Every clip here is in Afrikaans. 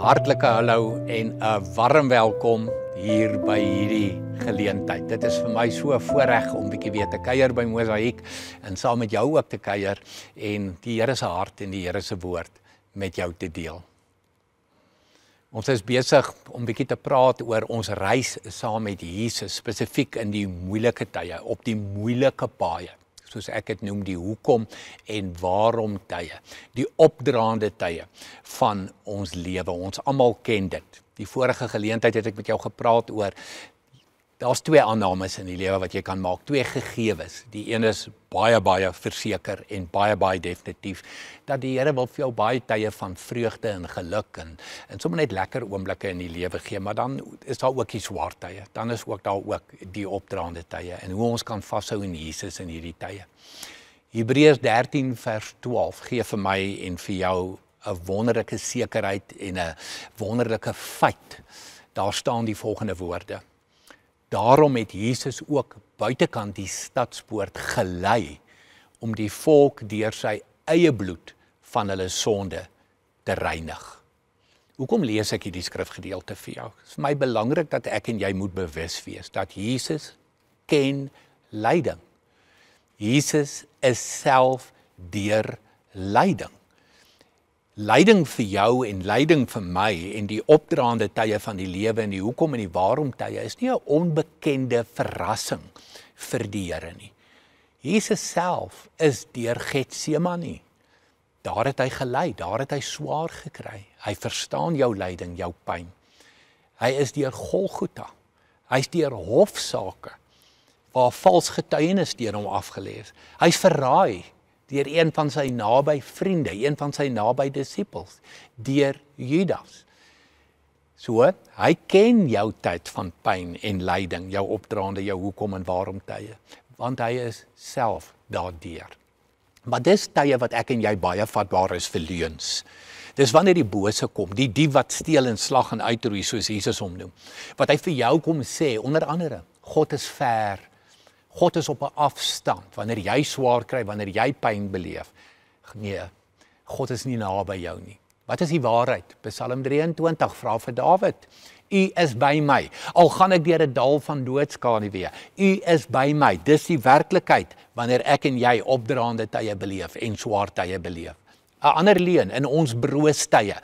hartlike hallo en 'n warm welkom hier by hierdie geleentheid. Dit is vir my so 'n voorreg om bietjie weer te kuier by Mosaïek en saam met jou ook te kuier en die Here se hart en die Here se woord met jou te deel. Ons is besig om bietjie te praat oor ons reis saam met Jesus, spesifiek in die moeilike tye, op die moeilike paaie. Soos ek het noem, die hoekom en waarom tye, die opdraande tye van ons lewe. Ons almal ken dit. Die vorige geleentheid het ek met jou gepraat oor, daar's twee aannames in die lewe wat jy kan maak, twee gegewes. Die een is baie verseker en baie definitief, dat die Here wil vir jou baie tye van vreugde en geluk en sommer net lekker oomblikke in die lewe gee, maar dan is daar ook die swaar tye, dan is ook daar ook die opdraande tye en hoe ons kan vashou in Jesus in hierdie tye. Hebreërs 13 vers 12 gee vir my en vir jou 'n wonderlike sekerheid en 'n wonderlike feit. Daar staan die volgende woorde: Daarom het Jesus ook buitekant die stadspoort gelei om die volk deur sy eie bloed van hulle sonde te reinig. Hoekom lees ek hierdie skrifgedeelte vir jou? Dit is vir my belangrik dat ek en jy moet bewus wees dat Jesus ken lyding. Jesus is self deur lyding. Lyding vir jou en lyding vir my en die opdraande tye van die lewe en die hoekom en die waarom tye is nie 'n onbekende verrassing vir die Here nie. Jesus self is deur Getsemane. Daar het hy gelei, daar het hy swaar gekry. Hy verstaan jou lyding, jou pyn. Hy is deur Golgotha. Hy's deur hofsaake waar vals getuienis deur hom afgelê is. Hy's verraai deur een van sy naby vriende, een van sy naby disippels, deur Judas. So, hy ken jou tyd van pyn en lyding, jou opdraande, jou hoekom en waarom tye, want hy is self daardeur. Maar dis tye wat ek en jy baie vatbaar is vir leuns. Dis wanneer die bose kom, die dief wat steel en slag en uitroei, soos Jesus hom noem. Wat hy vir jou kom sê, onder andere, God is ver. God is op 'n afstand, wanneer jy swaar kry, wanneer jy pyn beleef. Nee, God is nie naby jou nie. Wat is die waarheid? Psalm 23 vra vir Dawid, U is by my, al gaan ek deur 'n dal van doodskaduwee. U is by my, dis die werklikheid, wanneer ek en jy opdraande tye beleef en swaar tye beleef. 'n ander leuen in ons broos tye,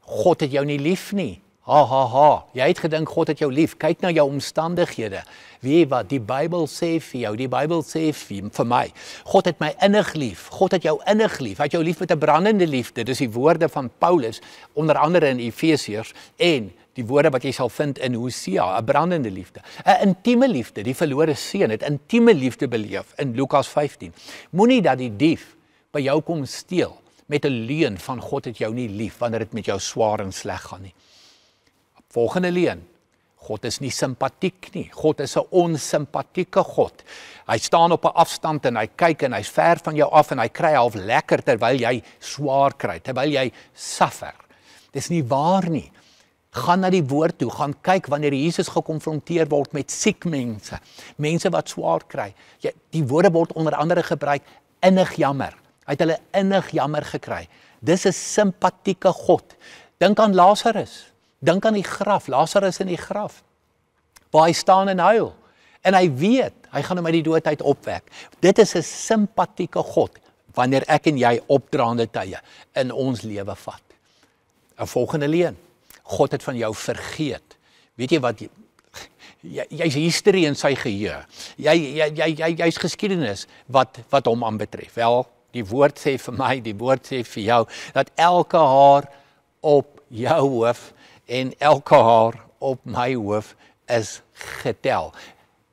God het jou nie lief nie. Jy het gedink God het jou lief, kyk na jou omstandighede. Weet jy wat, die Bybel sê vir jou, die Bybel sê vir my, God het my innig lief, God het jou innig lief, hy het jou lief met 'n brandende liefde, dis die woorde van Paulus, onder andere in Efesiërs, en die woorde wat jy sal vind in Hosea, 'n brandende liefde, 'n intieme liefde, die verlore seun het intieme liefde beleef in Lukas 15. Moenie dat die dief by jou kom steel met 'n leuen van God het jou nie lief, wanneer dit met jou swaar en sleg gaan nie. Volgende leuen, God is nie simpatiek nie, God is 'n onsimpatieke God. Hy staan op 'n afstand en hy kyk en hy's ver van jou af en hy kry half lekker terwyl jy swaar kry, terwyl jy suffer. Dis nie waar nie. Gaan na die woord toe, gaan kyk wanneer Jesus gekonfronteer word met siek mense, mense wat swaar kry. Die woorde word onder andere gebruik, innig jammer. Hy het hulle innig jammer gekry. Dis 'n simpatieke God. Dink aan Lazarus. Dink aan die graf, Lazarus in die graf, waar hy staan en huil. En hy weet, hy gaan hom uit die dood uit opwek. Dit is 'n simpatieke God, wanneer ek en jy opdraande tye in ons lewe vat. 'n volgende leuen, God het van jou vergeet. Weet jy wat, jy's history in sy geheue. Jy's geskiedenis wat hom aanbetref. Wel, die woord sê vir my, die woord sê vir jou, dat elke haar op jou hoof en elke haar op my hoof is getel.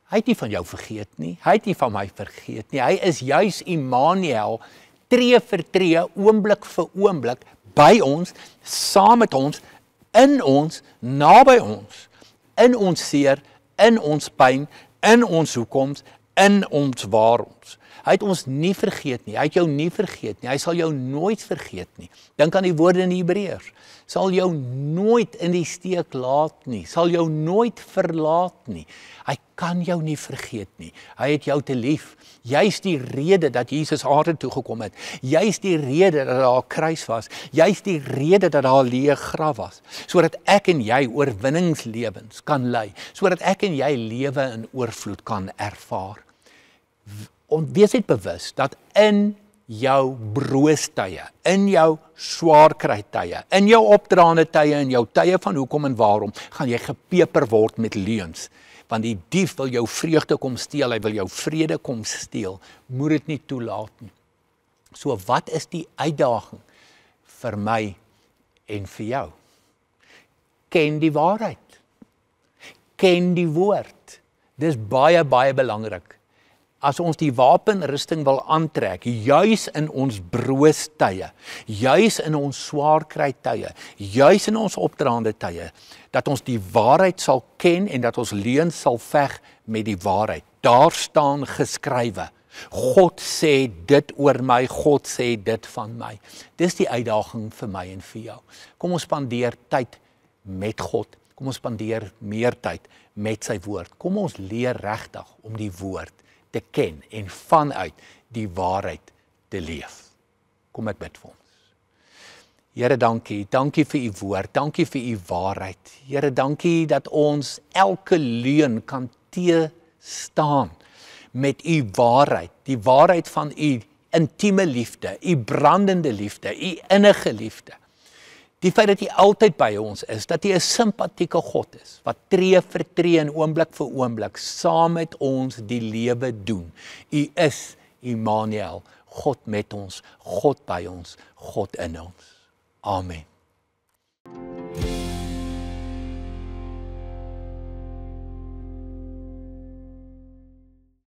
Hy het nie van jou vergeet nie, hy het nie van my vergeet nie, hy is juis Immanuel, tree vir tree, oomblik vir oomblik, by ons, saam met ons, in ons, naby ons, in ons seer, in ons pyn, in ons hoekoms, in ons waaroms. Hy het ons nie vergeet nie, hy het jou nie vergeet nie, hy sal jou nooit vergeet nie. Dink aan die woorde in Hebreërs, sal jou nooit in die steek laat nie, sal jou nooit verlaat nie. Hy kan jou nie vergeet nie. Hy het jou te lief. Jy's die rede dat Jesus aarde toe gekom het. Jy's die rede dat daar 'n kruis was. Jy's die rede dat daar 'n leë graf was, sodat ek en jy oorwinningslewens kan lei, sodat ek en jy lewe in oorvloed kan ervaar. Wees net bewus dat in jou broostye, in jou swaarkrytye, in jou opdraande tye, in jou tye van hoekom en waarom, gaan jy gepeper word met leuns. Want die dief wil jou vreugde kom steel, hy wil jou vrede kom steel. Moet dit nie toelaat nie. So wat is die uitdaging vir my en vir jou? Ken die waarheid. Ken die woord. Dis baie, baie belangrik. As ons die wapenrusting wil aantrek, juis in ons broostye, juis in ons swaarkrytye, juis in ons opdraande tye, dat ons die waarheid sal ken en dat ons leuns sal veg met die waarheid. Daar staan geskrywe. God sê dit oor my, God sê dit van my. Dis die uitdaging vir my en vir jou. Kom ons spandeer tyd met God. Kom ons spandeer meer tyd met sy woord. Kom ons leer regtig om die woord te ken en vanuit die waarheid te leef. Kom ek bid vir ons. Here, dankie vir u woord, dankie vir u waarheid. Here, dankie dat ons elke leuen kan teestaan met u waarheid, die waarheid van u intieme liefde, u brandende liefde, u innige liefde. Die feit dat u altyd by ons is, dat u 'n simpatieke God is, wat tree vir tree en oomblik vir oomblik saam met ons die lewe doen. U is Immanuel, God met ons, God by ons, God in ons. Amen.